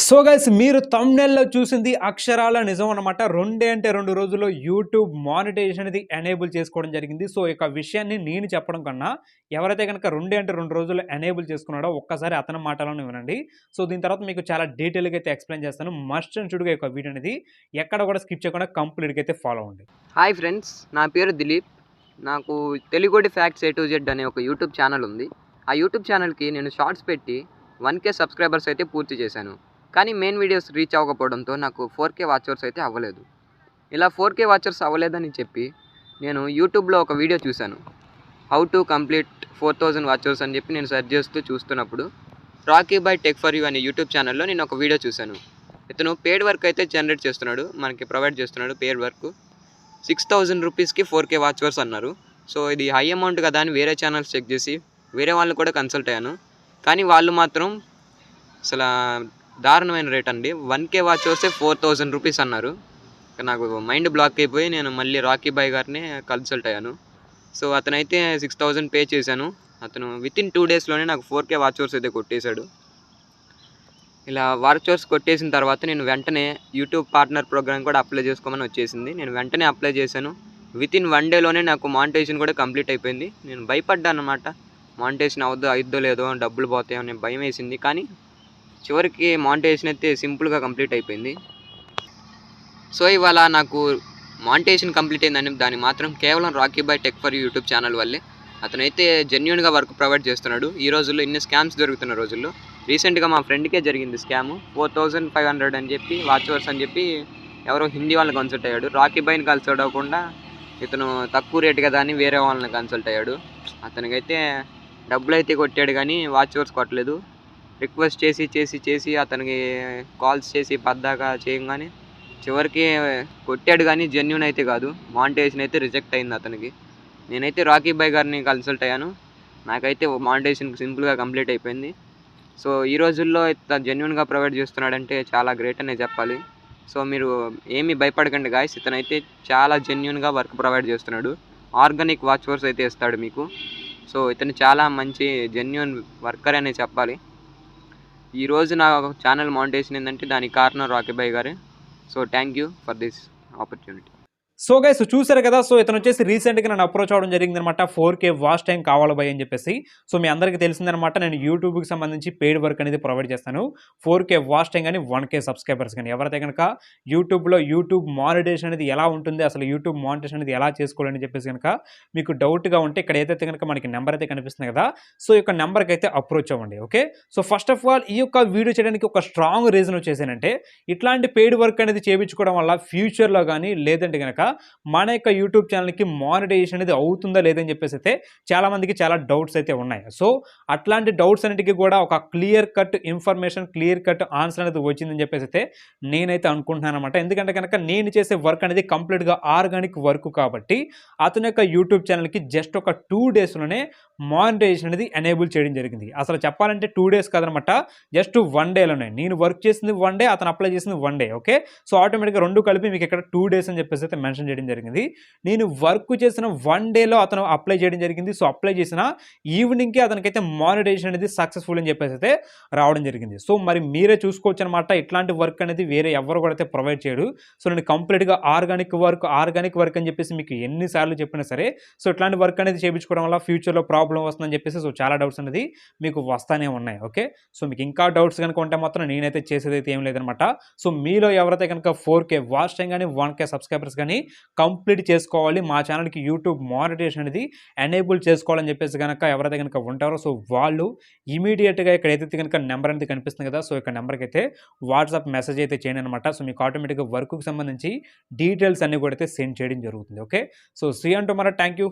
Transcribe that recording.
So guys మీరు థంబ్‌నెయిల్‌లో చూసింది అక్షరాల నిజం అన్నమాట. 2 రోజుల్లో యూట్యూబ్ మానిటైజేషన్ అనేది ఎనేబుల్ చేసుకోవడం జరిగింది. సో, ఈ యొక్క విషయాన్ని నేను చెప్పడం కన్నా ఎవరైతే గనక 2 రోజుల్లో ఎనేబుల్ చేసుకున్నాడో ఒక్కసారి అతని మాటలోనే వినండి. సో, దీని తర్వాత మీకు చాలా డీటెయిల్‌గా అయితే ఎక్స్‌ప్లెయిన్ చేస్తాను. మస్ట్ అండ్ షుడ్‌గా ఈ యొక్క వీడియో అనేది ఎక్కడ కూడా స్కిప్ చేయకుండా కంప్లీట్‌గా అయితే ఫాలో అవ్వండి. హాయ్ ఫ్రెండ్స్, నా పేరు దిలీప్. నాకు తెలుగుడి ఫ్యాక్ట్స్ A to Z అనే ఒక యూట్యూబ్ ఛానల్ ఉంది. ఆ యూట్యూబ్ ఛానల్కి నేను షార్ట్స్ పెట్టి 1K సబ్స్క్రైబర్స్ అయితే పూర్తి చేశాను. కానీ మెయిన్ వీడియోస్ రీచ్ అవ్వకపోవడంతో నాకు 4K వాచర్స్ అయితే అవ్వలేదు. ఇలా 4K వాచర్స్ అవ్వలేదని చెప్పి నేను యూట్యూబ్లో ఒక వీడియో చూశాను. హౌ టు కంప్లీట్ 4000 వాచర్స్ అని చెప్పి నేను సెర్చ్ చేస్తూ చూస్తున్నప్పుడు Rocky by tech for you అనే యూట్యూబ్ ఛానల్లో నేను ఒక వీడియో చూశాను. ఇతను పెయిడ్ వర్క్ అయితే జనరేట్ చేస్తున్నాడు, మనకి ప్రొవైడ్ చేస్తున్నాడు పెయిడ్ వర్క్. 6000 రూపీస్కి 4K వాచర్స్ అన్నారు. సో ఇది హై అమౌంట్ కదా అని వేరే ఛానల్స్ చెక్ చేసి వేరే వాళ్ళని కూడా కన్సల్ట్ అయ్యాను. కానీ వాళ్ళు మాత్రం అసలు దారుణమైన రేట్ అండి. 1K వాచర్సే 4000 రూపీస్ అన్నారు. నాకు మైండ్ బ్లాక్ అయిపోయి నేను మళ్ళీ రాకీ బాయ్ గారిని కన్సల్ట్ అయ్యాను. సో అతనైతే 6000 పే చేశాను. అతను వితిన్ 2 డేస్లోనే నాకు 4K వాచర్స్ అయితే కొట్టేశాడు. ఇలా వాచర్స్ కొట్టేసిన తర్వాత నేను వెంటనే యూట్యూబ్ పార్ట్నర్ ప్రోగ్రామ్ కూడా అప్లై చేసుకోమని వచ్చేసింది. నేను వెంటనే అప్లై చేశాను. వితిన్ 1 డేలోనే నాకు మానిటైజేషన్ కూడా కంప్లీట్ అయిపోయింది. నేను భయపడ్డాను అన్నమాట. మానిటైజేషన్ అయిద్దో లేదో, డబ్బులు పోతాయో అని భయం వేసింది. కానీ చివరికి మానిటైజేషన్ అయితే సింపుల్గా కంప్లీట్ అయిపోయింది. సో ఇవాళ నాకు మానిటైజేషన్ కంప్లీట్ అయిందని దాన్ని మాత్రం కేవలం Rocky by tech for you YouTube channel వల్లే. అతనైతే జెన్యూన్గా వర్క్ ప్రొవైడ్ చేస్తున్నాడు. ఈ రోజుల్లో ఇన్ని స్కామ్స్ జరుగుతున్న రోజుల్లో రీసెంట్గా మా ఫ్రెండ్కే జరిగింది స్కామ్. 4500 అని చెప్పి వాచర్స్ అని చెప్పి ఎవరో హిందీ వాళ్ళని కన్సల్ట్ అయ్యాడు. రాకీ బాయ్ని కన్సల్ట్ అవ్వకుండా ఇతను తక్కువ రేట్ కదా అని వేరే వాళ్ళని కన్సల్ట్ అయ్యాడు. అతనికైతే డబ్బులు అయితే కొట్టాడు కానీ వాచర్స్ కొట్టలేదు. రిక్వెస్ట్ చేసి చేసి చేసి అతనికి కాల్స్ చేసి పద్దాకా చేయగానే చివరికి కొట్టాడు కానీ జెన్యూన్ అయితే కాదు. మానిటైజేషన్ అయితే రిజెక్ట్ అయింది అతనికి. నేనైతే రాకీ బాయ్ గారిని కన్సల్ట్ అయ్యాను. నాకైతే మానిటైజేషన్ సింపుల్గా కంప్లీట్ అయిపోయింది. సో ఈ రోజుల్లో ఇంత జెన్యూన్గా ప్రొవైడ్ చేస్తున్నాడంటే చాలా గ్రేట్ అనే చెప్పాలి. సో మీరు ఏమీ భయపడకండి గాయస్, ఇతనైతే చాలా జెన్యూన్గా వర్క్ ప్రొవైడ్ చేస్తున్నాడు. ఆర్గానిక్ వాచర్స్ అయితే ఇస్తాడు మీకు. సో ఇతను చాలా మంచి జెన్యూన్ వర్కర్ అనే చెప్పాలి. ఈరోజు నా ఛానల్ మానిటైజేషన్ ఏంటంటే దానికి కారణం రాకీ బాయ్ గారే. So thank you for this opportunity. So guys చూసారు కదా. సో ఇతను వచ్చేసి రీసెంట్గా నన్ను అప్రోచ్ అవ్వడం జరిగిందనమాట. 4K వాచ్ టైం కావాలి భయ్ అని చెప్పేసి. సో మీ అందరికీ తెలిసిందనమాట, నేను యూట్యూబ్కి సంబంధించి పెయిడ్ వర్క్ అనేది ప్రొవైడ్ చేస్తాను. 4K వాచ్ టైం కానీ 1K సబ్స్క్రైబర్స్ కానీ ఎవరైతే కనుక యూట్యూబ్లో యూట్యూబ్ మానిటైజేషన్ అనేది ఎలా ఉంటుంది, అసలు యూట్యూబ్ మానిటైజేషన్ అనేది ఎలా చేసుకోవాలని చెప్పేసి కనుక మీకు డౌట్గా ఉంటే ఇక్కడ ఏదైతే కనుక మనకి నెంబర్ అయితే కనిపిస్తుంది కదా, సో ఈ యొక్క నెంబర్కి అయితే అప్రోచ్ అవ్వండి. Okay. So first of all ఈ యొక్క వీడియో చేయడానికి ఒక స్ట్రాంగ్ రీజన్ వచ్చేసానంటే, ఇట్లాంటి పెయిడ్ వర్క్ అనేది చేయించుకోవడం వల్ల ఫ్యూచర్లో కానీ లేదంటే కనుక మన యొక్క యూట్యూబ్ ఛానల్కి మానిటైజేషన్ అనేది అవుతుందా లేదని చెప్పేసి అయితే చాలామందికి చాలా డౌట్స్ అయితే ఉన్నాయి. సో అట్లాంటి డౌట్స్ అన్నిటికీ కూడా ఒక clear cut information, clear cut answer అనేది వచ్చిందని చెప్పేసి అయితే నేనైతే అనుకుంటున్నాను అనమాట. ఎందుకంటే కనుక నేను చేసే వర్క్ అనేది కంప్లీట్గా ఆర్గానిక్ వర్క్ కాబట్టి అతని యొక్క యూట్యూబ్ ఛానల్కి జస్ట్ ఒక 2 డేస్లోనే మానిటైజేషన్ అనేది ఎనేబుల్ చేయడం జరిగింది. అసలు చెప్పాలంటే 2 డేస్ కాదనమాట, జస్ట్ 1 డేలోనే. నేను వర్క్ చేసింది 1 డే, అతను అప్లై చేసింది 1 డే. ఓకే. సో ఆటోమేటిక్గా 2 కలిపి మీకు ఇక్కడ 2 డేస్ అని చెప్పేసి అయితే మెన్షన్ చేయడం జరిగింది. నేను వర్క్ చేసిన 1 డేలో అతను అప్లై చేయడం జరిగింది. సో అప్లై చేసిన ఈవినింగ్కి అతనికైతే మానిటైజేషన్ అనేది సక్సెస్ఫుల్ అని చెప్పేసి అయితే రావడం జరిగింది. సో మరి మీరే చూసుకోవచ్చు అనమాట, ఇట్లాంటి వర్క్ అనేది వేరే ఎవరు కూడా అయితే ప్రొవైడ్ చేయడు. సో నేను కంప్లీట్గా ఆర్గానిక్ వర్క్ అని చెప్పేసి మీకు ఎన్నిసార్లు చెప్పినా సరే, సో ఇట్లాంటి వర్క్ అనేది చేయించుకోవడం వల్ల ఫ్యూచర్లో ప్రాబ్లం వస్తుందని చెప్పేసి సో చాలా డౌట్స్ అనేది మీకు వస్తానే ఉన్నాయి. ఓకే. సో మీకు ఇంకా డౌట్స్ కనుక ఉంటే మాత్రం నేనైతే చేసేది అయితే ఏం లేదనమాట. సో మీలో ఎవరైతే కనుక 4K వాచ్ టైం కానీ 1K సబ్స్క్రైబర్స్ కానీ కంప్లీట్ చేసుకోవాలి, మా ఛానల్కి యూట్యూబ్ మానిటైజేషన్ అనేది ఎనేబుల్ చేసుకోవాలని చెప్పేసి కనుక ఎవరైతే కనుక ఉంటారో సో వాళ్ళు ఇమీడియట్గా ఇక్కడ ఏదైతే కనుక నెంబర్ అనేది కనిపిస్తుంది కదా, సో ఇక్కడ నెంబర్కి అయితే వాట్సాప్ మెసేజ్ అయితే చేయండి అనమాట. సో మీకు ఆటోమేటిక్గా వర్క్కి సంబంధించి డీటెయిల్స్ అన్ని కూడా అయితే సెండ్ చేయడం జరుగుతుంది. ఓకే. సో సీ అంటూ మరి థ్యాంక్ యూ.